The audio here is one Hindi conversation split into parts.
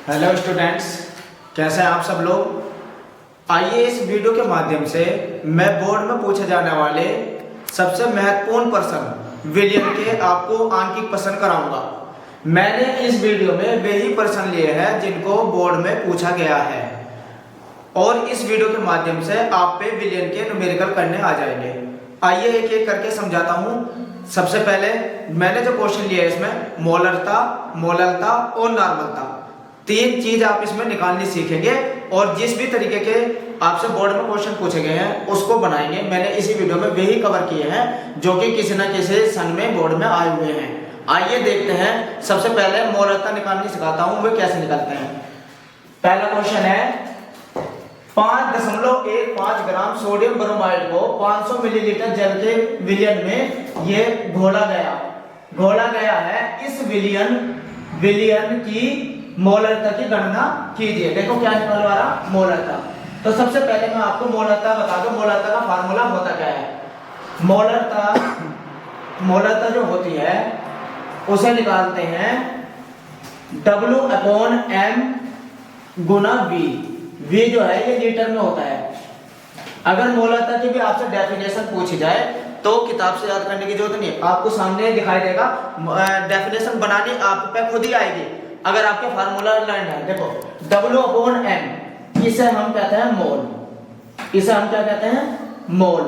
हेलो स्टूडेंट्स, कैसे हैं आप सब लोग। आइए इस वीडियो के माध्यम से मैं बोर्ड में पूछे जाने वाले सबसे महत्वपूर्ण प्रश्न विलियम के आपको आंकिक प्रश्न कराऊंगा। मैंने इस वीडियो में वही प्रश्न लिए हैं जिनको बोर्ड में पूछा गया है और इस वीडियो के माध्यम से आप पे विलियम के न्यूमेरिकल करने आ जाएंगे। आइए एक एक करके समझाता हूँ। सबसे पहले मैंने जो क्वेश्चन लिया है इसमें मोलरता, मोललता और नॉर्मलता, तीन चीज आप इसमें निकालनी सीखेंगे और जिस भी तरीके के आपसे बोर्ड में क्वेश्चन पूछे गए हैं उसको बनाएंगे। मैंने इसी वीडियो में वही कवर किए हैं जो कि किसी न किसी सन में बोर्ड में आए हुए हैं। आइए देखते हैं। सबसे पहले मोलरता निकालनी सिखाता हूं, वे कैसे निकालते हैं। पहला क्वेश्चन है 5.15 ग्राम सोडियम ब्रोमाइड को 500 मिलीलीटर जल के विलियन में ये घोला गया है। इस विलियन की मोलरता की गणना कीजिए। देखो क्या निकलवा रहा, मोलरता। तो सबसे पहले मैं आपको मोलरता बता दूं, मोलरता का फार्मूला होता क्या है। मोलरता जो होती है उसे निकालते हैं W/M गुना V। V जो है ये लीटर में होता है। अगर मोलरता की भी आपसे डेफिनेशन पूछी जाए तो किताब से याद करने की जरूरत नहीं, आपको सामने दिखाई देगा। डेफिनेशन बनानी आप पे खुद ही आएगी अगर आपके फार्मूला लर्न है। देखो W/M, इसे हम कहते हैं मोल। इसे हम क्या कहते हैं, मोल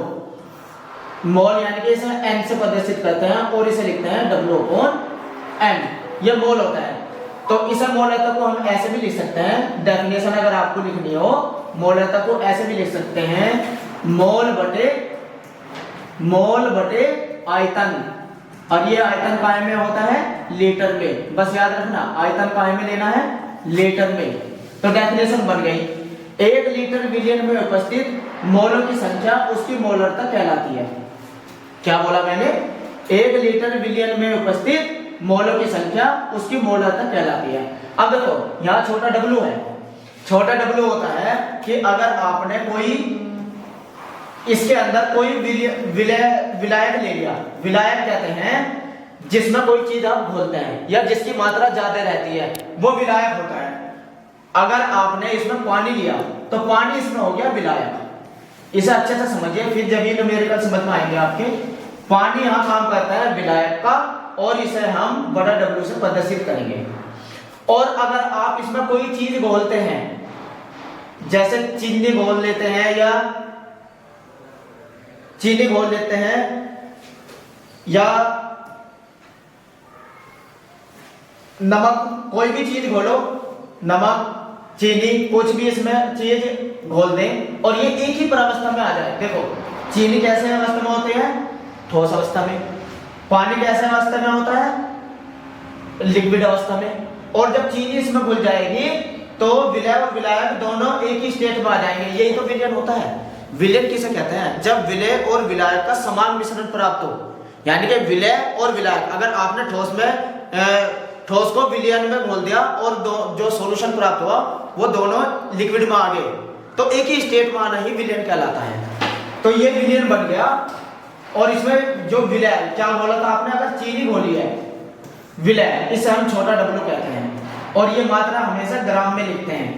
यानी कि इसे n से प्रदर्शित करते हैं और इसे लिखते हैं W/M। ये मोल होता है। तो इसे मोलरता को हम ऐसे भी लिख सकते हैं। डेफिनेशन अगर आपको लिखनी हो मोलरता को ऐसे भी लिख सकते हैं, मोल बटे आयतन। और ये आयतन काहे में होता है, लीटर में। बस याद रखना आयतन काहे में लेना है, लीटर में। तो डेफिनेशन बन गई, 1 लीटर विलियन में उपस्थित मोलों की संख्या उसकी मोलरता कहलाती है। क्या बोला मैंने, 1 लीटर विलियन में उपस्थित मोलों की संख्या उसकी मोलरता कहलाती है। अब देखो यहाँ छोटा w है। छोटा w होता है कि अगर आपने कोई इसके अंदर कोई विलायक ले लिया। विलायक कहते हैं जिसमें कोई चीज आप घोलते हैं या जिसकी मात्रा ज्यादा रहती है, वो विलायक होता है। अगर आपने इसमें पानी लिया तो पानी इसमें हो गया विलायक। इसे अच्छे से समझिए, फिर जब ये न्यूमेरिकल समझ में आएंगे आपके। पानी यहाँ काम करता है विलायक का और इसे हम बड़ा W से प्रदर्शित करेंगे। और अगर आप इसमें कोई चीज घोलते हैं, जैसे चीनी घोल लेते हैं या चीनी घोल लेते हैं या नमक, कोई भी चीज घोलो, नमक चीनी कुछ भी इसमें चीज घोल दें और ये एक ही प्रावस्था में आ जाए। देखो चीनी कैसे अवस्था में होती है, ठोस अवस्था में। पानी कैसे अवस्था में होता है, लिक्विड अवस्था में। और जब चीनी इसमें घुल जाएगी तो विलय और विलायक दोनों एक ही स्टेट में आ जाएंगे। यही तो विलयन होता है। विलयन किसे कहते हैं, जब विलय और विलायक का समान मिश्रण प्राप्त हो। यानी कि विलय और विलायक, अगर आपने ठोस को विलयन में घोल दिया और जो सॉल्यूशन प्राप्त हुआ वो दोनों लिक्विड में आ गए, तो एक ही स्टेट में आना ही विलयन कहलाता है। तो ये विलयन बन गया। और इसमें जो विलय क्या बोला था आपने, अगर चीनी घोली है विलय, इसे हम छोटा W कहते हैं और ये मात्रा हमेशा ग्राम में लिखते हैं,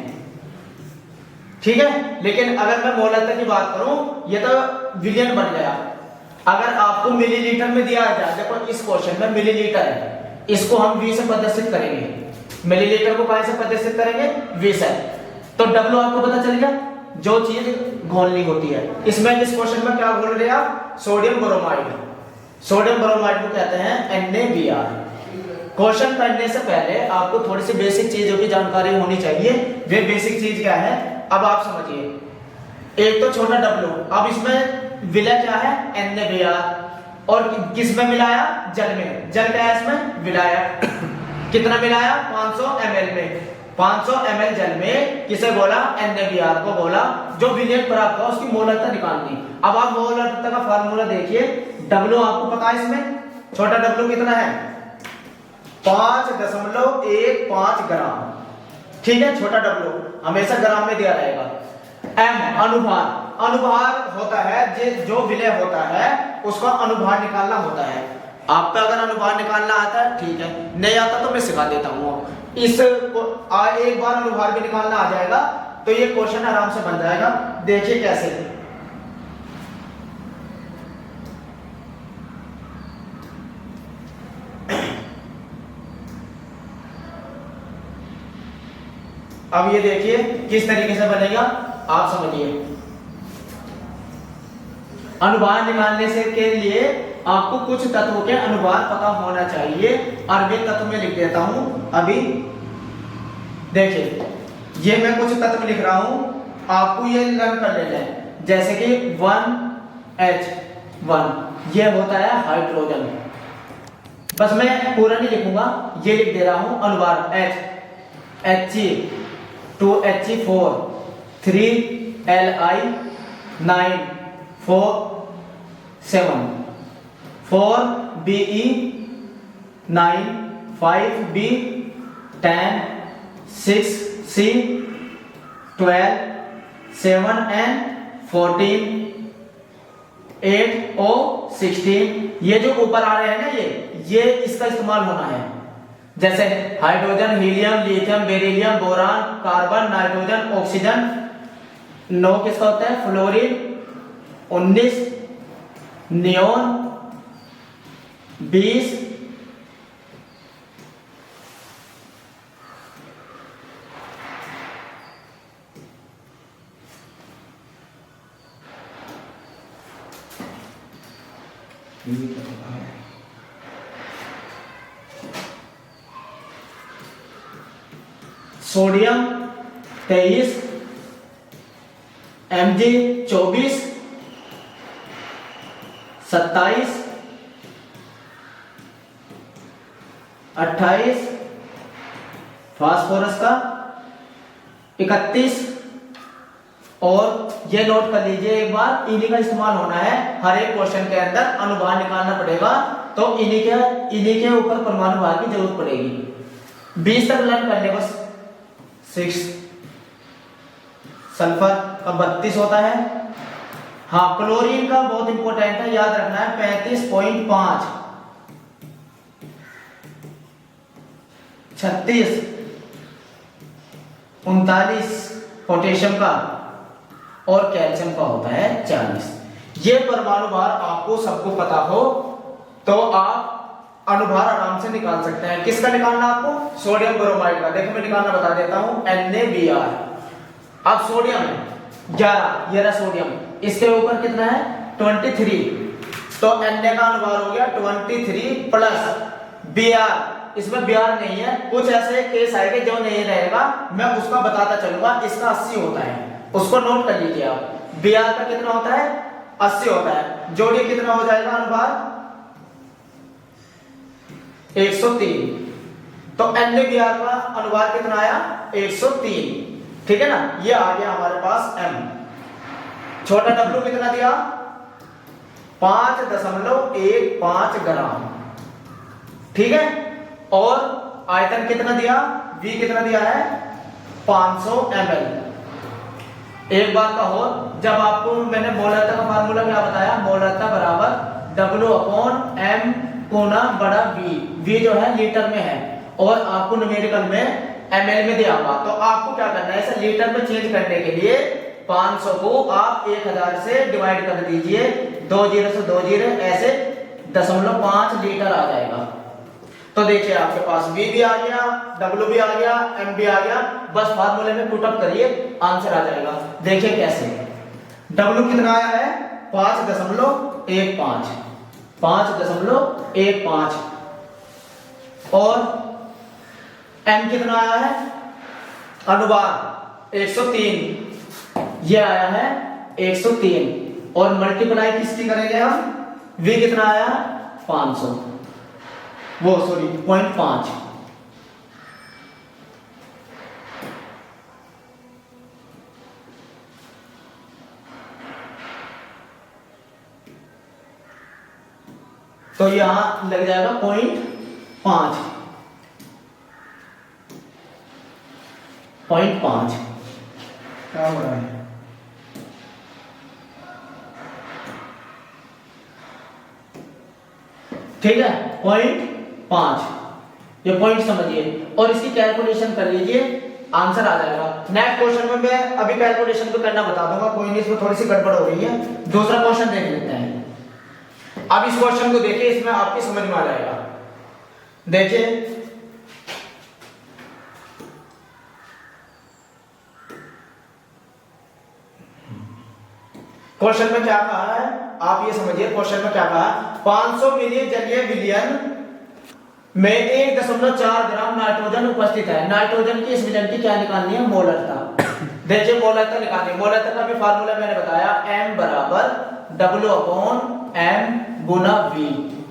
ठीक है। लेकिन अगर मैं मोलरता की बात करूं, ये तो विलियन बन गया। अगर आपको मिलीलीटर में दिया जाए, देखो इस क्वेश्चन में मिलीलीटर है, इसको हम V से प्रदर्शित करेंगे। मिलीलीटर को कहां से प्रदर्शित करेंगे, V से। तो W आपको पता चल गया, जो चीज घोलनी होती है। इसमें इस क्वेश्चन में क्या घोल रहे आप, सोडियम ब्रोमाइड। सोडियम ब्रोमाइड को कहते हैं NaBr। क्वेश्चन पढ़ने से पहले आपको थोड़ी सी बेसिक चीजों की जानकारी होनी चाहिए। वे बेसिक चीज क्या है अब आप समझिए। एक तो छोटा W, अब इसमें विलय क्या है, NaBr। और किसमें मिलाया, जल में। जल क्या है इसमें, विलायक। कितना मिलाया, 500 ml में। 500 ml जल में किसे बोला, NaBr को बोला। जो विलयन प्राप्त हुआ उसकी मोलरता निकालनी। अब आप मोलरता का फार्मूला देखिए। W आपको पता है, इसमें छोटा W कितना है, 5.15 ग्राम, ठीक है। छोटा W हमेशा ग्राम में दिया रहेगा। M अनुभार होता है जो विलय होता है उसका अनुभार निकालना होता है। आपका अगर अनुभाग निकालना आता है ठीक है, नहीं आता तो मैं सिखा देता हूँ। एक बार अनुभाग भी निकालना आ जाएगा तो ये क्वेश्चन आराम से बन जाएगा। देखिए कैसे, अब ये देखिए किस तरीके से बनेगा, आप समझिए। अनुभाग निकालने से के लिए आपको कुछ तत्वों के अनुभाग पता होना चाहिए, और वे तत्व में लिख देता हूं अभी। देखिए ये मैं कुछ तत्व लिख रहा हूं, आपको ये लर्न कर लेना है। जैसे कि 1H1 ये होता है हाइड्रोजन, बस मैं पूरा नहीं लिखूंगा, ये लिख दे रहा हूं अनुभाग H, He2He4 3Li 9 4 7 4Be 9 5B 10 6C 12 7N 14 8O 16। ये जो ऊपर आ रहे हैं ना, ये इसका इस्तेमाल होना है। जैसे hydrogen, helium, lithium, beryllium, boron, carbon, nitrogen, oxygen. 9 किसका होता है? Fluorine. 19 neon. 20 sodium 23 Mg 24 27 28 phosphorus का 31। और ये नोट कर लीजिए एक बार, इन्हीं का इस्तेमाल होना है हर एक क्वेश्चन के अंदर। अनुभाग निकालना पड़ेगा तो इन्हीं के ऊपर परमाणु भार की जरूरत पड़ेगी। 20 तक लर्न करने बस। 6 सल्फर का 32 होता है। हाँ, क्लोरीन का बहुत इंपॉर्टेंट है, याद रखना है 35.5। 36 39 पोटेशियम का, और कैल्शियम का होता है 40। ये परमाणु भार आपको सबको पता हो तो आप अनुभार आराम से निकाल सकते हैं। किसका निकालना आपको? सोडियम ब्रोमाइड का। देखो मैं निकालना बता देता हूं, NaBr। अब सोडियम है 11, ये रहा सोडियम, इसके ऊपर कितना है? 23। तो Na का अनुभार हो गया 23 प्लस Br। इसमें Br नहीं है, कुछ ऐसे केस आएंगे जो नहीं रहेगा, मैं उसका बताता चलूंगा। इसका 80 होता है, उसको नोट कर लीजिए आप। Br का कितना होता है? 80 होता है। जोड़िए कितना हो जाएगा अनुभार? 103। तो NaBr का अनुभार कितना आया? 103। ठीक है ना, ये आ गया हमारे पास M। छोटा W कितना दिया? 5.15 ग्राम। ठीक है, और आयतन कितना दिया? V कितना दिया है? 500 ml। एक बात का हो, जब आपको मैंने मोलरता का फार्मूला क्या बताया? मोलरता बराबर W/M गुना बड़ा V। V जो है लीटर में है, और आपको न्यूमेरिकल में ml में दिया हुआ। तो आपको क्या करना है, इसे लीटर में चेंज करने के लिए 500 को आप 1000 से डिवाइड कर दीजिए, 2 0 से 2 0, ऐसे 0.5 लीटर आ जाएगा। तो देखिए आपके पास V भी आ गया, W भी आ गया, M भी आ गया। बस फार्मूले में पुट अप करिए, आंसर आ जाएगा। देखिए कैसे। W कितना आया है? 5.15 5.15। और M कितना आया है? अनुभार 103, ये आया है 103। और मल्टीप्लाई किसकी करेंगे हम? V कितना आया? 500, वो सॉरी 0.5। तो यहां लग जाएगा 0.5। क्या हो रहा है? ठीक है, 0.5, ये पॉइंट समझिए और इसकी कैलकुलेशन कर लीजिए, आंसर आ जाएगा। नेक्स्ट क्वेश्चन में मैं अभी कैलकुलेशन तो करना बता दूंगा, कोई नहीं, इसमें थोड़ी सी गड़बड़ हो रही है। दूसरा क्वेश्चन देख लेते हैं। अब इस क्वेश्चन को देखिए, इसमें आपकी समझ में आ जाएगा। देखिए क्वेश्चन में क्या कहा है, आप ये समझिए क्वेश्चन में क्या कहा है। 500 मिली जलीय विलयन में 1.4 ग्राम नाइट्रोजन उपस्थित है। नाइट्रोजन की इस विलयन की क्या निकालनी है, मोलरता। देखिए मोलरता निकालनी, मोलरता का भी फार्मूला मैंने बताया, M बराबर W/M गुना V।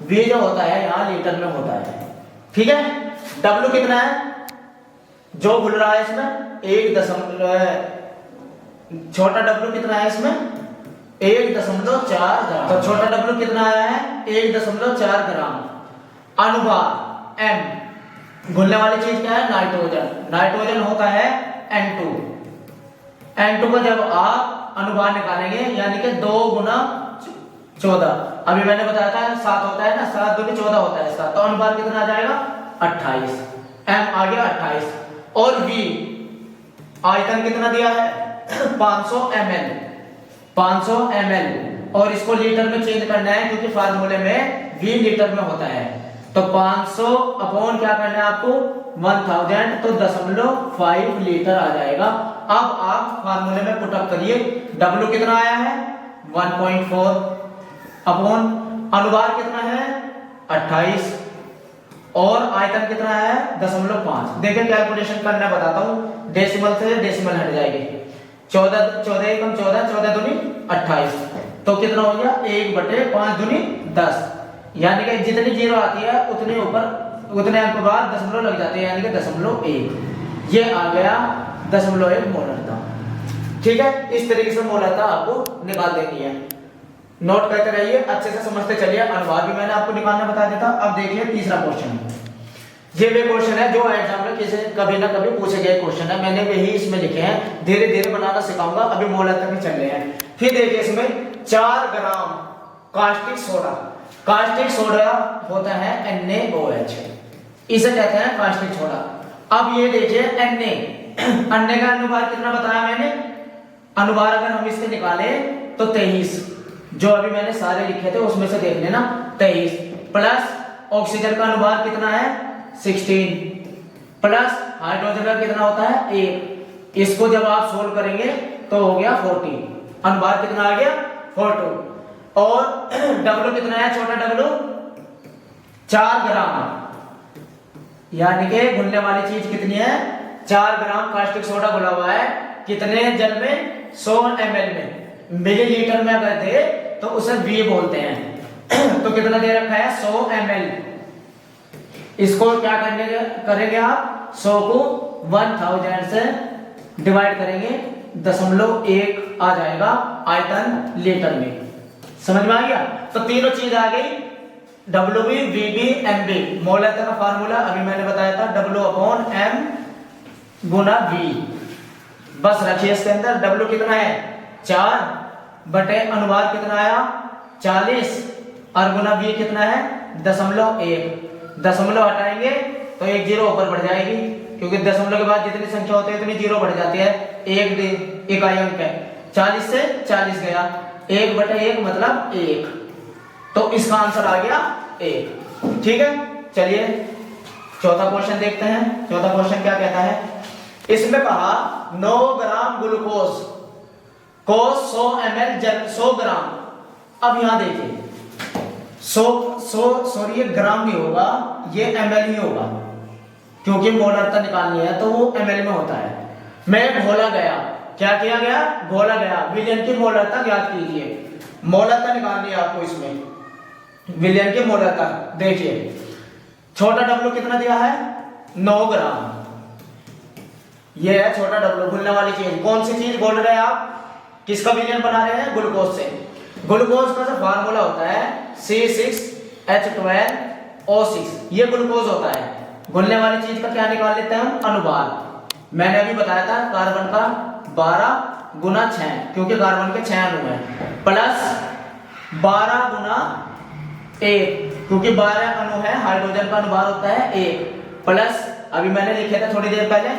V जो होता है यहाँ लीटर में होता है, ठीक है। W कितना है जो भूल रहा है इसमें, 1 छोटा W कितना है इसमें 1.4 ग्राम, तो छोटा W कितना आया है 1.4 ग्राम। अनुभार M, घुलने वाली चीज क्या है, नाइट्रोजन। नाइट्रोजन होता है N2। N2 का जब आप अनुभार निकालेंगे यानी कि 2 गुना 14, अभी मैंने बताया था 7 होता है ना, 7 दूनी 14 होता है इसका, तो अनुभार कितना आ जाएगा 28। M आ गया 28। और V आयतन कितना दिया है 500 ml, 500 ml, और इसको लीटर में चेंज करना है क्योंकि फार्मूले में V लीटर में होता है। तो 500 अपॉन क्या करना है आपको 1000, तो 0.5 लीटर आ जाएगा। अब आप फार्मूले में पुटअप करिए, W कितना आया है 1.4 अपॉन अनुभार कितना है 28 और आयतन कितना है 0.5। देखिए कैलकुलेशन करना बताता हूं, डेसिमल से डेसिमल हट जाएगी। 14 एकम 14, 14 दूनी 28, तो कितना हो गया 1/5 दूनी 10, यानी कि जितनी जीरो आती है उतने ऊपर उतने अंक बाद दशमलव लग जाते हैं, यानी कि 0.1। ये आ गया 0.1 मोलरता। ठीक है, इस तरीके से मोलरता आपको निकाल देनी है। नोट करते रहिए, अच्छे से समझते चलिए। अनुभार भी मैंने आपको निकालना बता देता। अब देखिए तीसरा क्वेश्चन, ये वे क्वेश्चन है जो एग्जाम में किसी कभी ना कभी पूछे गए क्वेश्चन है, मैंने वही इसमें लिखे हैं, धीरे धीरे बनाना सिखाऊंगा, अभी मोलरता में चल रहे हैं। फिर देखिए इसमें 4 ग्राम कास्टिक सोडा, कास्टिक सोडा होता है NaOH, इसे कहते हैं कास्टिक सोडा। अब ये देखिए Na का अनुभार कितना बताया मैंने, अनुभार अगर हम इससे निकाले तो 23, जो अभी मैंने सारे लिखे थे उसमें से देख लेना, 23 प्लस ऑक्सीजन का अनुभार कितना है 16 प्लस हाइड्रोजन का कितना होता है 1। इसको जब आप सोल्व करेंगे तो हो गया 40, अनुभार कितना आ गया 40। और W कितना है, छोटा W 4 ग्राम, यानी कि घुलने वाली चीज कितनी है 4 ग्राम कास्टिक सोडा घुला हुआ है कितने जल में 100 ml में। मिलीलीटर में अगर दे तो उसे V बोलते हैं। तो कितना दे रखा है 100 ml। इसको क्या करेंगे आप 100 को 1000 से डिवाइड करेंगे, 0.1 आ जाएगा आयतन लीटर में। समझ में आ गया? तो तीनों चीज आ गई, WB, VB, MB। मोलरता का फार्मूला अभी मैंने बताया था W/M गुना V। बस रखिए इसके अंदर W कितना है 4 बटे अनुभार कितना आया 40 और गुना V कितना है 0.1। दशमलव हटाएंगे तो एक जीरो ऊपर बढ़ जाएगी, क्योंकि दशमलव के बाद जितनी संख्या होती है उतनी जीरो बढ़ जाती है। एक इकाई अंक है, 40 से 40 गया, 1/1 मतलब 1, तो इसका आंसर आ गया 1। ठीक है, चलिए चौथा क्वेश्चन देखते हैं। चौथा क्वेश्चन क्या कहता है, इसमें कहा 9 ग्राम ग्लूकोज को 100 ml जल 100 ग्राम। अब यहां देखिए 100 ये ग्राम नहीं होगा, ये ml ही होगा, क्योंकि मोलरता निकालनी है तो वो ml में होता है। मैं घोला गया, क्या किया गया घोला गया, विलयन की मोलरता ज्ञात कीजिए। मोलरता निकालनी है आपको इसमें, विलयन की मोलरता। देखिए छोटा W कितना दिया है 9 ग्राम, ये है छोटा W, घुलने वाली चीज। कौन सी चीज बोल रहे हैं आप, किसका विलयन बना रहे हैं, ग्लूकोज से। ग्लूकोज का जो फार्मूला होता है C6H12O6, ये ग्लूकोज होता है। घुलने वाली चीज का क्या निकाल लेते हैं हम, अनुभार। मैंने अभी बताया था कार्बन का 12 गुना 6, क्योंकि कार्बन के 6 अणु हैं, प्लस 12 गुना 1, क्योंकि 12 अणु है, हाइड्रोजन का अनुभार होता है 1 प्लस अभी मैंने लिखे थे थोड़ी देर पहले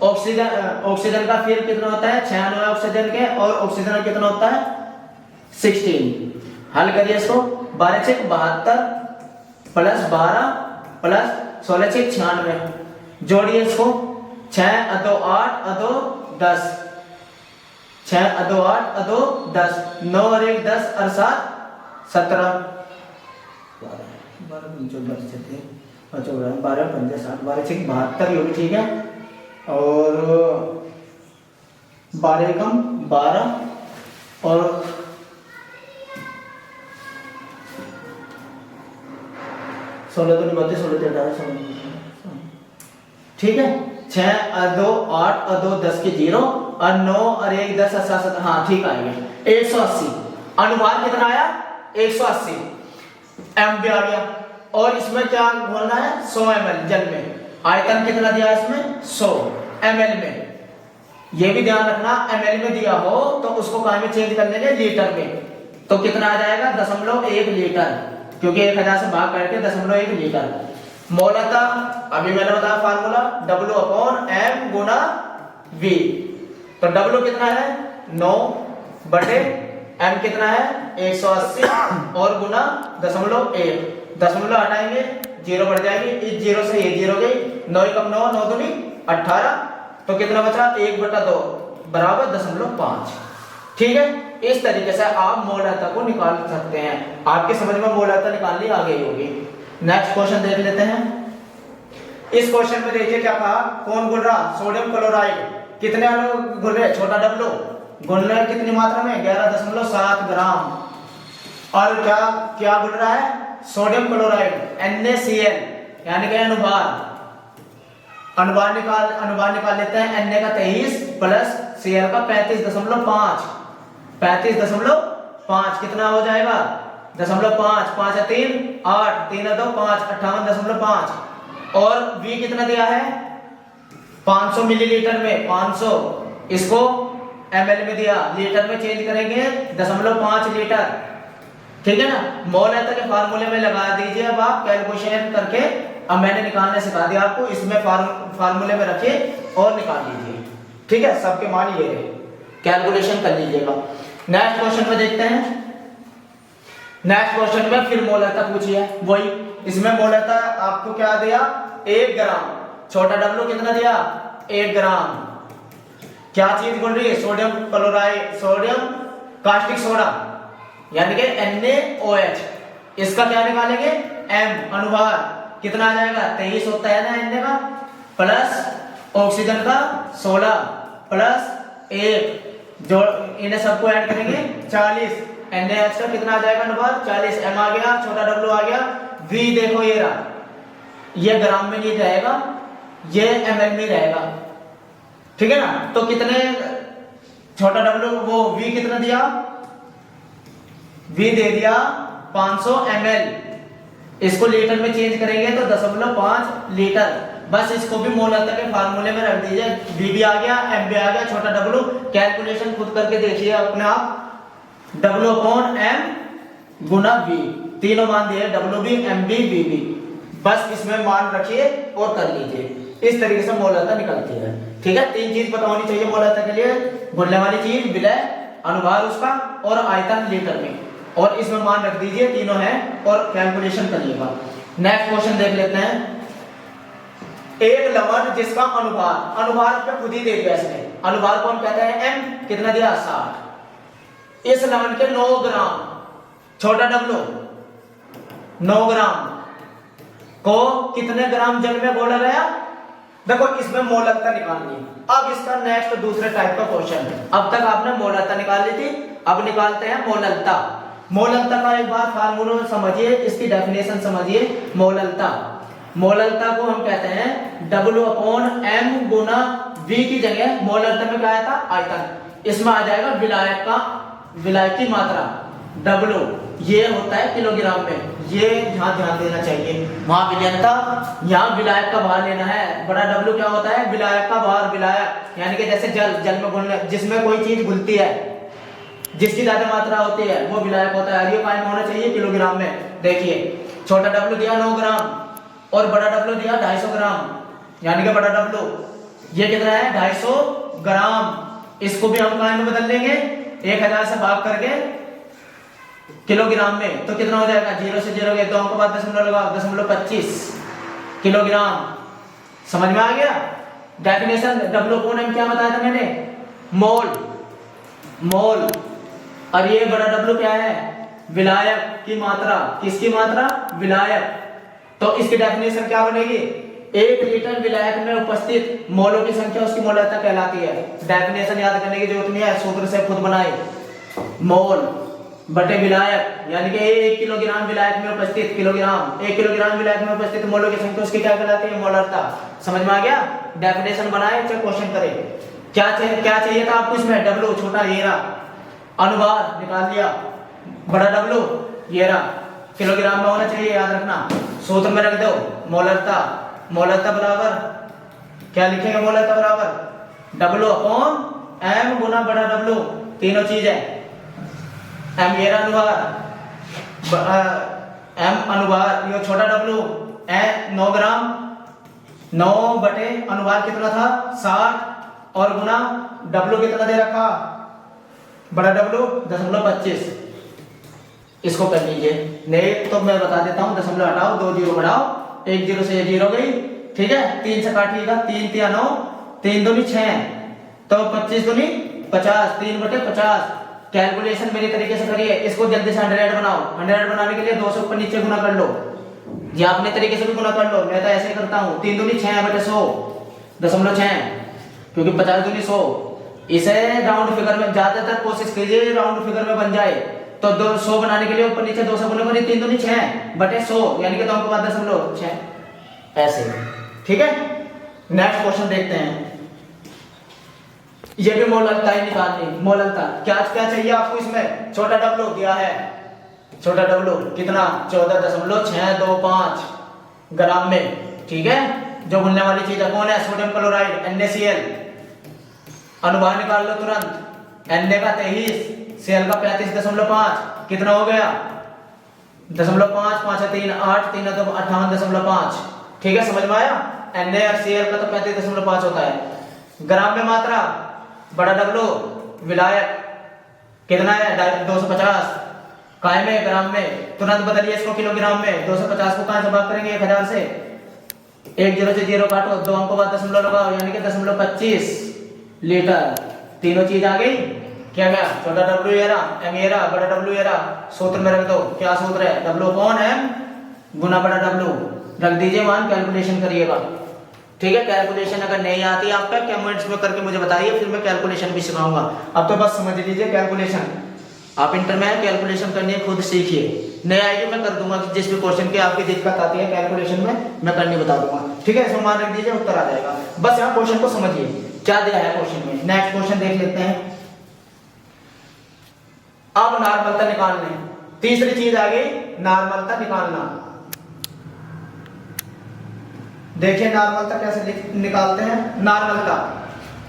ऑक्सीजन का फिर कितना होता है 6 अणु है ऑक्सीजन के, और ऑक्सीजन का कितना होता है 16। हल करिए इसको, 12 6 72 प्लस 12 प्लस 16 6 96, जोड़िए इसको 6 अदो 8 अदो 10, 6 अदो 8 अदो 10, 9 और 1 10 और 7 17, 12 5 7 12 6 72 होगी, ठीक है। और 12 कम 12 और 16 तो नहीं बनते, 16 तो 18 ठीक है। 6 और 2 8 और 2 10 के 0 और 9 और 1 10 और 7 हाँ ठीक आएंगे 180। अनुभार कितना आया 180 एम भी आ गया। और इसमें क्या बोलना है 100 ml जल में। आयतन कितना दिया है इसमें 100 ml में। ये भी ध्यान रखना ml में दिया हो तो उसको कहाँ में चेंज कर लेंगे लीटर में, तो कितना आ जाएगा 0.1 लीटर, क्योंकि 1000 से भाग करके 0.1 लीटर। मोलता अभी मैंने बताया फार्मूला W/M गुना V, तो W कितना है 9 बटे M कितना है 180 और गुना 0.1, दशमलव हटाएंगे 0 बढ़ जाएगी, इस 0 से ये 0 गई, 9 कम 9 9 दूनी 18, तो कितना बचा 1/2 बराबर 0.5। ठीक है, इस तरीके से आप मोलता को निकाल सकते हैं। आपके समझ में मोलता निकालनी आ गई होगी। नेक्स्ट क्वेश्चन देख लेते हैं। इस क्वेश्चन में देखिए क्या कहा, कौन गुण रहा सोडियम क्लोराइड कितने अणु घुल रहे, छोटा डब्लू घुल रहे कितनी मात्रा में 11.7 ग्राम, और क्या क्या घुल रहा है सोडियम क्लोराइड NaCl यानी कि अनुभार निकाल लेते हैं। Na का 23 प्लस Cl का 35.5 कितना हो जाएगा 0.5 5 3 8 3 2 5 58.5, और V कितना दिया है 500 मिलीलीटर में 500, इसको ml में दिया, लीटर में चेंज करेंगे 0.5 लीटर। ठीक है ना, मोलता के फार्मूले में लगा दीजिए। अब आप कैलकुलेशन करके, अब मैंने निकालने सिखा दिया आपको, इसमें फार्मूले में रखिए और निकाल लीजिए। ठीक है, सबके मान ये कैलकुलेशन कर लीजिएगा। नेक्स्ट क्वेश्चन में देखते हैं। नेक्स्ट क्वेश्चन में फिर मोलता पूछिए वही, इसमें मोलता आपको क्या दिया 1 ग्राम, छोटा डब्लू कितना दिया 1 ग्राम। क्या चीज बोल रही है sodium chloride, sodium caustic soda यानी कि NaOH, इसका क्या निकालेंगे M अनुभार कितना आ जाएगा 23 होता है ना Na का, प्लस ऑक्सीजन का 16 प्लस 1 जो इन्हें सबको ऐड करेंगे 40, NaH का कितना आ जाएगा अनुभार 40, M आ गया, छोटा W आ गया, V देखो ये रहा, ये ग्राम में नहीं रहेगा, ये ml में रहेगा। ठीक है ना, तो कितने छोटा W वो V कितना दिया, V दे दिया 500 ml, इसको लीटर में चेंज करेंगे तो 0.5 लीटर। बस इसको भी मोलता के फार्मूले में रख दीजिए, V भी आ गया M भी आ गया, छोटा W कैलकुलेशन खुद करके देखिए अपने आप, W/M गुना V, तीनों मान दिए WB MB VB, बस इसमें मान रखिए और कर लीजिए। इस तरीके से मोलता निकलती है। ठीक है, 3 चीज पता होनी चाहिए मोलता के लिए, घुलने वाली चीज विलय, अनुभार उसका और आयतन लीटर में, और इसमें मान रख दीजिए तीनों हैं और कैलकुलेशन करिएगा। नेक्स्ट क्वेश्चन देख लेते हैं। एक लवण जिसका अनुभार पे खुद ही दे दिया इसने, अनुभार को हम कहते हैं M, कितना दिया 60। इस लवण के 9 ग्राम, छोटा W 9 ग्राम को कितने ग्राम जल में घोला गया, देखो इसमें मोलकता निकालनी। अब इसका नेक्स्ट दूसरे टाइप का क्वेश्चन है। अब तक आपने मोलकता निकाल ली थी, अब निकालते हैं मोलकता। मोलकता का एक बार फार्मूला समझिए, इसकी डेफिनेशन समझिए। मोलकता को हम कहते हैं W/M गुना V की जगह मोलकता में क्या आया था आयतन, इसमें आ जाएगा विलायक की मात्रा W, ये होता है किलोग्राम में, ये यहाँ ध्यान देना चाहिए। वहां विलयनता, यहाँ विलायक का भार लेना है। बड़ा W क्या होता है विलायक का भार, विलायक यानी कि जैसे जल में घुलने, जिसमें कोई चीज घुलती है, जिसकी ज्यादा मात्रा होती है वो विलायक होता है। ये कायम होना चाहिए किलोग्राम में। देखिए छोटा W दिया 9 ग्राम और बड़ा W दिया 250 ग्राम, यानी कि बड़ा W ये कितना है 250 ग्राम। इसको भी हम काय में बदल लेंगे, 1000 से भाग करके किलोग्राम में, तो कितना हो जाएगा 0 से 0 के 2 अंक बाद दशमलव लगाओ 0.25 किलोग्राम। समझ में आ गया? डेफिनेशन W/M क्या बताया था मैंने, मोल, मोल। और ये बड़ा W क्या है, विलायक की मात्रा। किसकी मात्रा, विलायक। तो इसकी डेफिनेशन क्या बनेगी, 1 लीटर विलायक में उपस्थित मोलों की संख्या उसकी मोलरता कहलाती है। डेफिनेशन याद करने की जरूरत नहीं है, सूत्र से खुद बनाए, मोल बटे विलायक, यानी कि 1 किलोग्राम विलायक में उपस्थित, किलोग्राम 1 किलोग्राम विलायक में उपस्थित मोलों की संख्या उसकी क्या कहलाती है, मोलरता। समझ में आ गया? डेफिनेशन बनाए चाहे क्वेश्चन करे। क्या चाहिए था आपको इसमें, W छोटा ये रहा, अनुभार निकाल लिया, बड़ा W ये रहा, किलोग्राम में होना चाहिए, याद रखना। सूत्र में रख दो मोलरता, मोलरता बराबर क्या लिखेंगे, मोलरता बराबर W/M गुना बड़ा W, तीनों चीज है। M ये रहा अनुभार, M अनुभार, ये छोटा W 9 ग्राम, 9 बटे अनुभार कितना था 60 और गुना W कितना दे रखा, बड़ा W 0.25। इसको कर लीजिए, नहीं तो मैं बता देता हूं, दशमलव हटाओ, 2 जीरो बढ़ाओ, 1 जीरो से 0 गई, ठीक है। 3 से काटिएगा, 3 तिया 9, 3 दूनी 6, तो 25 दूनी 50, 3/50। कैलकुलेशन मेरे तरीके से करिए, इसको जल्दी से 100 बनाओ। 100 बनाने के लिए 2 से ऊपर नीचे गुना कर लो, या अपने तरीके से भी गुना कर लो, मैं तो ऐसे ही करता हूँ। 3 दूनी 6/100 0.6, क्योंकि 50 दूनी 100। इसे राउंड फिगर में ज्यादातर कोशिश कीजिए राउंड फिगर में बन जाए, तो 200 बनाने के लिए ऊपर नीचे 2 से गुना करिए, 3 दूनी 6/100, यानी कि 2 के बाद 0.6, ऐसे। ठीक है, नेक्स्ट क्वेश्चन देखते हैं। ये भी मोलरता ही निकालनी, मोलरता क्या चाहिए आपको इसमें, छोटा W दिया है, छोटा W कितना 14.625 ग्राम में, ठीक है। जो घुलने वाली चीज है कौन है, सोडियम क्लोराइड NaCl। अनुभार निकाल लो तुरंत, Na का 23, Cl का 35.5, कितना हो गया 0.5, 5 3 8, 3 2 58.5, ठीक है। समझ में आया? Na और Cl का तो 35.5 होता है। ग्राम में मात्रा, बड़ा W विलायक कितना है 250, काय में ग्राम में, तुरंत बदलिए इसको किलोग्राम में। 250 को कहां से भाग करेंगे, 1000 से, 1 जीरो से 0 काटो, 2 अंकों बाद दशमलव लगाओ, यानी कि 0.25 लीटर। तीनों चीज आ गई, क्या गया, छोटा W ये रहा, M ये रहा, बड़ा W ये रहा। सूत्र में रख दो, क्या सूत्र है, W/M गुना बड़ा W, रख दीजिए मान, कैलकुलेशन करिएगा, ठीक है। कैलकुलेशन अगर नहीं आती आपका कमेंट्स में करके मुझे बताइए, फिर मैं कैलकुलेशन भी सिखाऊंगा। अब तो बस समझ लीजिए कैलकुलेशन, आप इंटर में कैलकुलेशन करनी है, खुद सीखिए। नहीं आएगी मैं कर दूंगा, जिस भी क्वेश्चन की आपकी दिक्कत आती है कैलकुलेशन में मैं करनी बता दूंगा, ठीक है। इसमें मान रख दीजिए, उत्तर आ जाएगा। बस यहाँ क्वेश्चन को समझिए क्या दिया है क्वेश्चन में। नेक्स्ट क्वेश्चन देख लेते हैं। अब नॉर्मलता निकालने, तीसरी चीज आ गई नॉर्मलता निकालना। देखिए नॉर्मलता कैसे निकालते हैं, नॉर्मलता।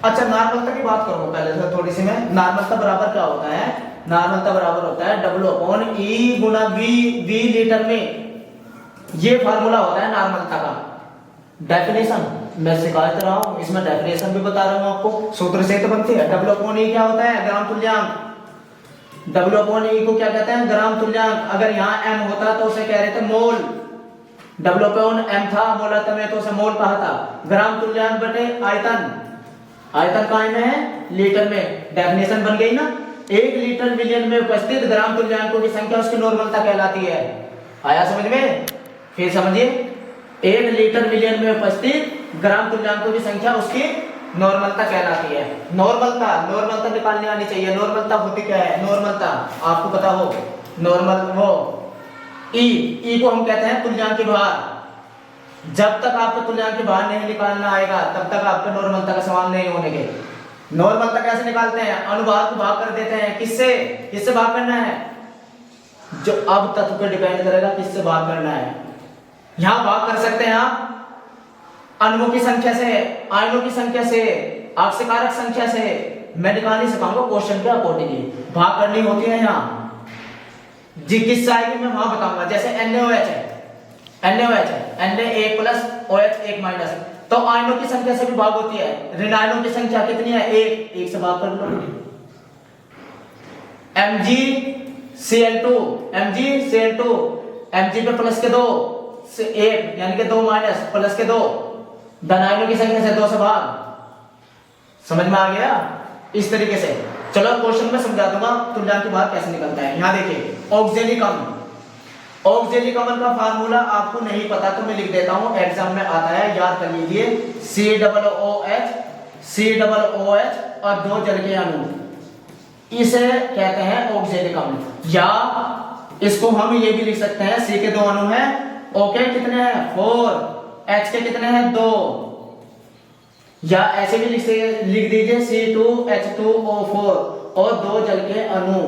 अच्छा नॉर्मलता की बात करूंगा पहले से थोड़ी सी मैं। नॉर्मलता बराबर क्या होता है, नॉर्मलता बराबर होता है W/E गुना V लीटर में। ये फार्मूला होता है नॉर्मलता का। डेफिनेशन मैं सिखाते रहा हूं, इसमें डेफिनेशन भी बता रहा हूं आपको, सूत्र से तो बनती है। W/E क्या होता है, ग्राम तुल्यांक। W/E को क्या कहते हैं, ग्राम तुल्यांक। अगर यहाँ M होता तो उसे कह रहे थे मोल, W/M था मोलरता में तो उसे मोल कहा था। ग्राम तुल्यांक बटे आयतन, आयतन काय में है, लीटर में। डेफिनेशन बन गई ना, 1 लीटर मिलियन में उपस्थित ग्राम तुल्यांकों की संख्या उसकी नॉर्मलता कहलाती है। आया समझ में? फिर समझिए, 1 लीटर मिलियन में उपस्थित ग्राम तुल्यांकों की संख्या उसकी नॉर्मलता कहलाती है। नॉर्मलता निकालनी आनी चाहिए। नॉर्मलता होती क्या है, नॉर्मलता आपको पता हो, नॉर्मल वो ई को हम कहते हैं तुल्यांक भार। जब तक आपको तुल्यांक भार नहीं निकालना आएगा तब तक आपके नॉर्मलता का सवाल नहीं होने के। नॉर्मलता कैसे निकालते हैं, अनुभाग को भाग कर देते हैं, किससे भाग करना है, जो अब तत्व पे डिपेंड करेगा किससे भाग करना है। यहां भाग कर सकते हैं आप अणुओं की संख्या से, आयनों की संख्या से, आक्सीकारक संख्या से। मैं निकाल नहीं सिखाऊंगा, क्वेश्चन के अकॉर्डिंगली भाग करनी होती है। यहाँ जी किससे आएगी मैं वहां बताऊंगा। जैसे NaOH है, NaOH है, Na एक प्लस OH एक माइनस, तो आयनों की संख्या से भी भाग होती है। ऋण आयनों की संख्या कितनी है? एक से भाग कर लो। MgCl2 Mg पे प्लस के 2 से 1 यानी कि 2 माइनस प्लस के 2, धन आयनों की संख्या से 2 से भाग। समझ में आ गया? इस तरीके से चलो क्वेश्चन में समझा दूंगा तुल्यांक भाग कैसे निकलता है। यहां देखिए ऑक्जेलिक अम्ल, ऑक्जेलिक अम्ल का फार्मूला आपको नहीं पता तो मैं लिख देता हूं, एग्जाम में आता है, याद कर लीजिए। COOH और 2 जल के अणु, इसे कहते हैं ऑक्जेलिक अम्ल। या इसको हम ये भी लिख सकते हैं, C के 2 अणु हैं, O के कितने हैं? 4, H के कितने हैं? 2, या ऐसे भी लिख दीजिए C2H2O4 और 2 जल के अणु,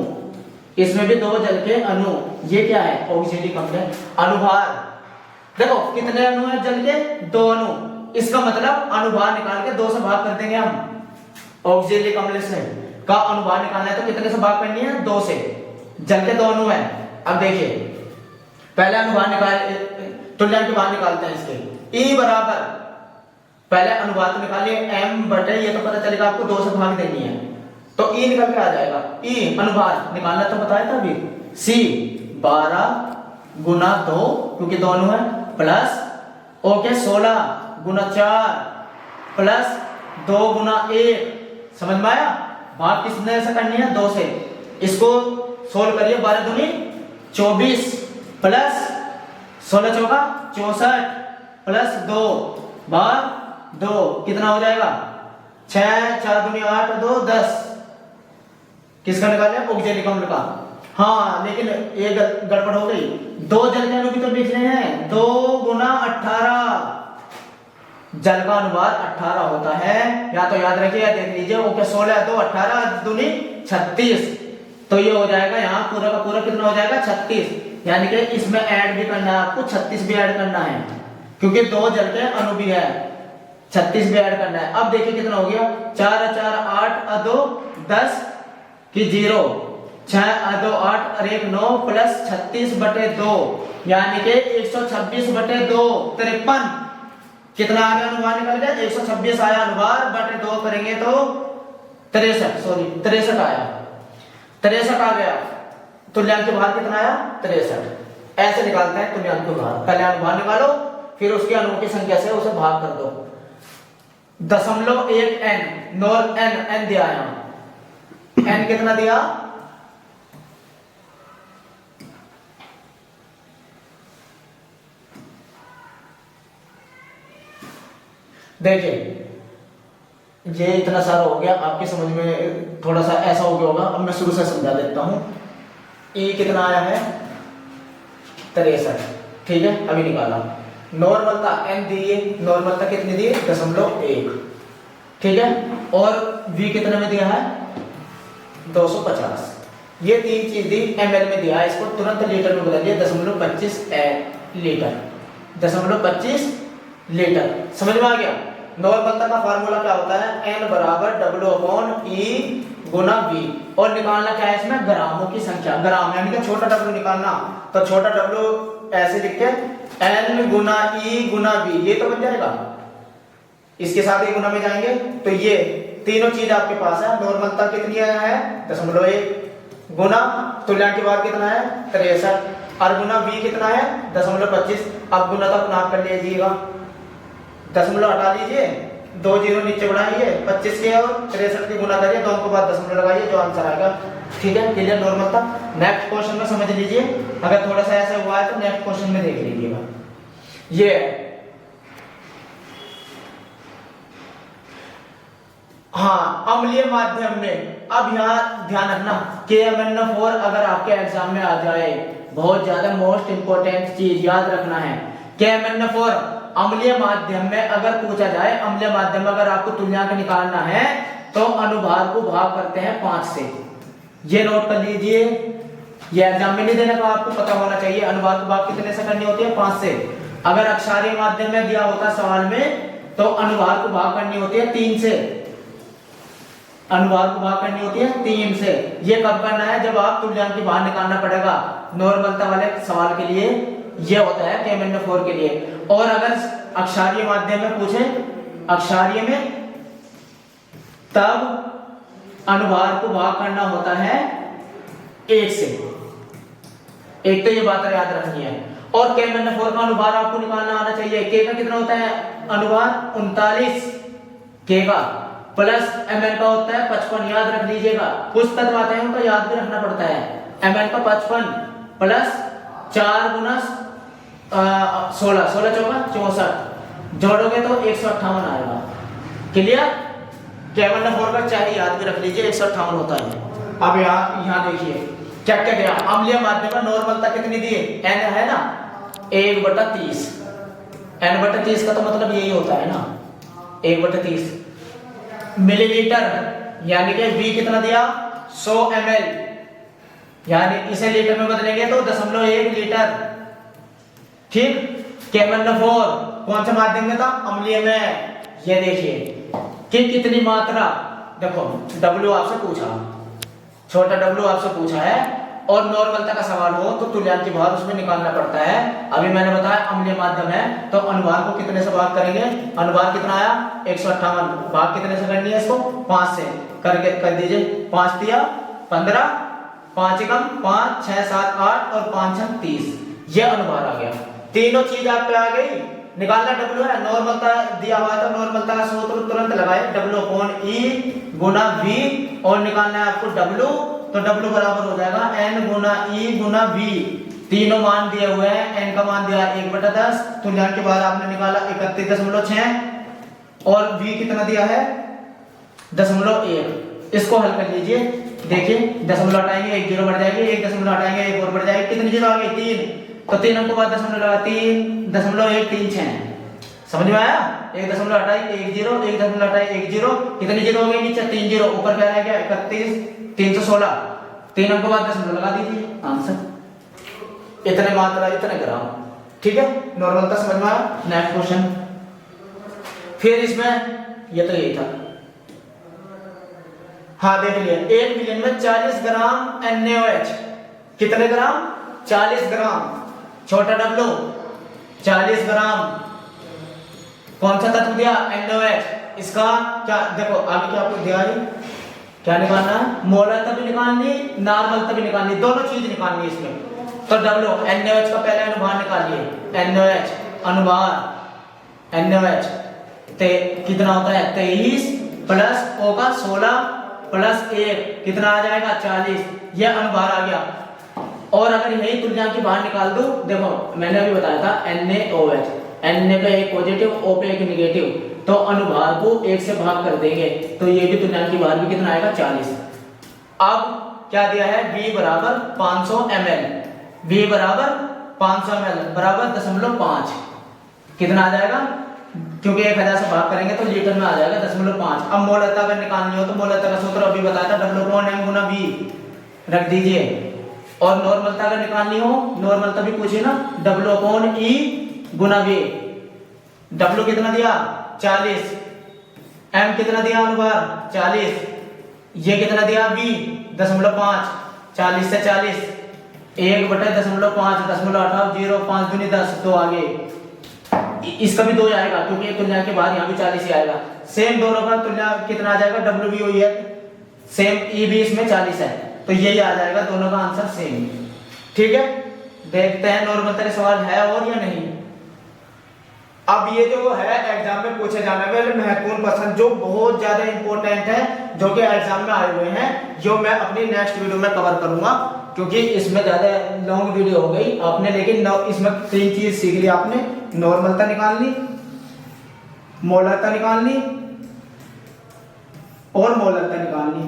इसमें भी 2 जल के अणु, ये क्या है? ऑक्जेलिक अम्ल है। अनुभार देखो कितने अणु हैं जल के? 2 अणु, इसका मतलब अनुभार निकाल के 2 से भाग कर देंगे हम। ऑक्जेलिक अम्ल से का अनुभार निकालना है तो कितने से भाग करनी है? 2 से। जल के 2 अणु हैं। अब देखिए पहले अनुभार निकाल, तुल्यांक भाग निकालते हैं इसके। E बराबर, पहले अनुभार तो निकालिए m बटे, ये तो पता चलेगा आपको 2 से भाग देनी है तो E निकल के आ जाएगा। E अनुभार निकालना तो बताया था अभी, C 12 गुना 2 क्योंकि 2 अणु है, प्लस O के 16 गुना 4 प्लस 2 गुना 1। समझ में आया? भाग किसने से करनी है? 2 से। इसको सोल्व करिए, 12 दूनी 24 प्लस 16 चौका 64 प्लस 2 भाग 2 कितना हो जाएगा? 6 4 दूनी 8 2 10। किसका निकाले? ऑक्जेलिक अम्ल का। हाँ लेकिन ये गड़बड़ हो गई, 2 जल के अणु भी तो लिखने हैं। 2 गुना 18, जल का अनुभार 18 होता है, या तो याद रखिए या देख लीजिए। ओके 16 2 18 दूनी 36, तो ये हो जाएगा यहाँ पूरा का पूरा कितना हो जाएगा? 36, यानी कि इसमें ऐड भी करना है आपको, 36 भी ऐड करना है क्योंकि 2 जल के अणु भी है, 36 भी ऐड करना है। अब देखिए कितना हो गया? 4 4 8 2 10 की 0, 6 2 8 और 1 9 प्लस 36 बटे 2 यानी कि 126 बटे 2 53। कितना आ गया? अनुभार निकल गया 126 आया अनुभार, बटे 2 करेंगे तो 63, सॉरी 63 आया, 63 आ गया। तुल्यांक भार कितना आया? 63। ऐसे निकालते हैं तुल्यांक भार। पहले अनुभार निकालो, फिर उसके अणुओं की संख्या से उसे भाग कर दो। 0.1 n, नॉर n दिया है, n कितना दिया? देखिए ये इतना सारा हो गया, आपके समझ में थोड़ा सा ऐसा हो गया होगा। अब मैं शुरू से समझा देता हूं। E कितना आया है? 63, ठीक है। अभी निकाला नॉर्मलता n दिए, नॉर्मलता कितनी दी? 0.1, ठीक है। और V कितने में दिया है? 250। ये 3 चीज दी, ml में दिया है, इसको तुरंत लीटर में बदलिए, 0.25 लीटर, 0.25 लीटर। समझ में आ गया? नॉर्मलता का फार्मूला क्या होता है? n बराबर W/E गुना V, और निकालना क्या है इसमें? ग्रामों की संख्या, ग्राम यानी कि छोटा W निकालना, तो छोटा W ऐसे लिख के n गुना E गुना V, ये तो बन जाएगा। इसके साथ ही गुना में जाएंगे तो ये तीनों चीज आपके पास है। नॉर्मलता कितनी है? 0.1 गुना तुल्यांक भार कितना है? 63 और गुना V कितना है? 0.25। अब गुना तो आप कर लीजिएगा, 0 हटा लीजिए, 2 0 नीचे बढ़ाइए, 25 के और 63 के गुना करिए, दोनों के बाद 0 लगाइए, जो आंसर आएगा। ठीक है, क्लियर नॉर्मलता। नेक्स्ट क्वेश्चन में समझ लीजिए, अगर थोड़ा सा ऐसा हुआ है तो नेक्स्ट क्वेश्चन में देख लीजिएगा। ये हाँ अम्लीय माध्यम में, अब यहाँ ध्यान रखना KMnO4 अगर आपके एग्जाम में आ जाए, बहुत ज्यादा मोस्ट इंपोर्टेंट चीज याद रखना है। KMnO4 अम्लीय माध्यम में अगर पूछा जाए, अम्लीय माध्यम में अगर आपको तुल्यांक निकालना है तो अनुभार को भाग करते हैं 5 से। ये नोट कर लीजिए, ये एग्जाम में नहीं देने का आपको पता होना चाहिए। अनुभार को भाग कितने से करनी होती है? 5 से। अगर अक्षारीय माध्यम में दिया होता सवाल में तो अनुभार को भाग करनी होती है 3 से, अनुभार को भाग करनी होती है 3 से। ये कब करना है? जब आप तुल्यांक बाहर निकालना पड़ेगा नॉर्मलता वाले सवाल के लिए, ये होता है KMNO4 के लिए। और अगर अक्षारीय माध्यम में पूछे, अक्षारीय में, तब अनुभार को भाग करना होता है 1 से। एक तो ये बात याद रखनी है। और KMNO4 का अनुभार आपको निकालना आना चाहिए। K का कितना होता है अनुभार 39, K का प्लस Mn का होता है 55, याद रख लीजिएगा। कुछ तत्व आते हैं उनको याद भी रखना पड़ता है। Mn का 55 प्लस 4 गुना 16, 16 चौका 64, जोड़ोगे तो 158 आएगा। क्लियर? KMNO4 का चाहे याद भी रख लीजिए, 158 होता है। अब यहाँ देखिए क्या क्या दिया। अम्लीय माध्यम में नॉर्मलता कितनी दी है? N है ना 1/30। N/30 का तो मतलब यही होता है ना 1/30 मिलीलीटर, यानी कि V कितना दिया 100 ml, यानी इसे लीटर में बदलेंगे तो 0.1 लीटर। ठीक। KMNO4 कौन से माध्यम में था? अम्लीय में। ये देखिए कि कितनी मात्रा, देखो W आपसे पूछा, छोटा W आपसे पूछा है और नॉर्मलता का सवाल हो तो तुल्यांकी भार उसमें निकालना पड़ता है। अभी मैंने बताया अम्लीय माध्यम है तो अनुभार को कितने से भाग करेंगे? अनुभार कितना आया 158, भाग कितने से करनी है इसको? 5 से करके कर दीजिए। 5 दिया 15, 5 एकम 5, 6 7 8 और 5 छक 30, ये अनुभार आ गया। तीनों चीज आप पे आ गई। निकालना W है, नॉर्मलता दिया हुआ है तो नॉर्मलता का सूत्र तुरंत लगाए W/E गुना V, और निकालना है आपको W, तो W बराबर हो जाएगा N गुना E गुना V। तीनों मान दिए हुए हैं। N का मान दिया 1/10, तुल्यांकी भार आपने निकाला 31.6 और V कितना दिया है 0.1। इसको हल कर लीजिए। देखिए दशमलव हटाएंगे 1 0 बढ़ जाएगी, 1 दशमलव हटाएंगे 1 और बढ़ जाएगी। कितनी जीरो आ गई? 3। तो 3 अंक के बाद दशमलव लगा 3.136। समझ में आया? 1 दशमलव हटाई 1 0, 1 दशमलव हटाई 1 0, कितनी जीरो हो गई? नीचे 3 0, ऊपर क्या रह गया 31 316। 3 अंक के बाद दशमलव लगा दीजिए, आंसर। इतने मात्रा इतने ग्राम। ठीक है, नॉर्मलता समझ में आया? Next question. फिर इसमें ये तो यही था। हाँ देख लिया, 1 मिलियन में 40 ग्राम NaOH। कितने ग्राम? 40 ग्राम। छोटा W 40 ग्राम। कौन सा तत्व दिया? NaOH। इसका क्या देखो आगे क्या आपको दिया है, क्या निकालना है? मोलरता भी निकालनी, नॉर्मलता भी निकालनी, दोनों चीज निकालनी है इसमें। तो W NaOH का पहले अनुभार निकालिए। NaOH अनुभार NaOH कितना होता है? 23 प्लस O का 16 प्लस 1 कितना आ जाएगा? 40। यह अनुभार आ गया। और अगर यही तुल्यांकी भार निकाल दूं, देखो मैंने अभी बताया था NaOH, Na पे एक पॉजिटिव, O पे एक नेगेटिव, तो अनुभार को 1 से भाग कर देंगे तो ये भी तुल्यांकी भार भी कितना आएगा? 40। अब क्या दिया है? V बराबर 500 ml, V बराबर 500 ml बराबर 0.5, कितना आ जाएगा? क्योंकि 1000 से भाग करेंगे तो लीटर में आ जाएगा 0.5। अब मोलरता अगर निकालनी हो तो मोलरता का सूत्र अभी बताया था W/M गुना V रख दीजिए। और नॉर्मलता अगर निकालनी हो, नॉर्मलता भी पूछिए ना, W/E गुना V। W कितना दिया? 40, M कितना दिया अनुभार? 40, ये कितना दिया? V 0.5, 40 से 40 1/0.5, दशमलव हटाओ 0, 5 दूनी 10, 2 आगे। इसका भी 2 आएगा क्योंकि तुल्यांकी भार यहाँ भी 40 ही आएगा। सेम दोनों का तुल्य कितना आ जाएगा? W भी वही है, सेम E भी इसमें 40 है, तो यही आ जाएगा, दोनों का आंसर सेम। ठीक है, देखते हैं नॉर्मलता के सवाल है और या नहीं। अब ये जो है एग्जाम में पूछे जाने वाले महत्वपूर्ण प्रश्न जो बहुत ज्यादा इंपॉर्टेंट है, जो कि एग्जाम में आए हुए हैं, जो मैं अपनी नेक्स्ट वीडियो में कवर करूंगा, क्योंकि इसमें ज्यादा लॉन्ग वीडियो हो गई आपने। लेकिन इसमें 3 चीज सीख ली आपने, नॉर्मलता निकालनी, मोलरता निकालनी और मोलरता निकालनी।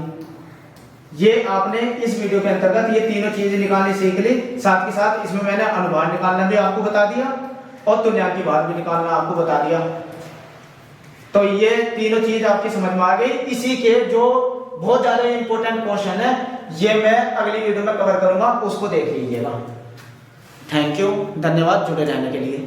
ये आपने इस वीडियो के अंतर्गत ये तीनों चीजें निकालनी सीख ली। साथ के साथ इसमें मैंने अनुभार निकालना भी आपको बता दिया और तुल्यांकी भार भी निकालना आपको बता दिया। तो ये तीनों चीज आपकी समझ में आ गई। इसी के जो बहुत ज्यादा इंपॉर्टेंट क्वेश्चन है ये मैं अगली वीडियो में कवर करूंगा, उसको देख लीजिएगा। थैंक यू, धन्यवाद जुड़े रहने के लिए।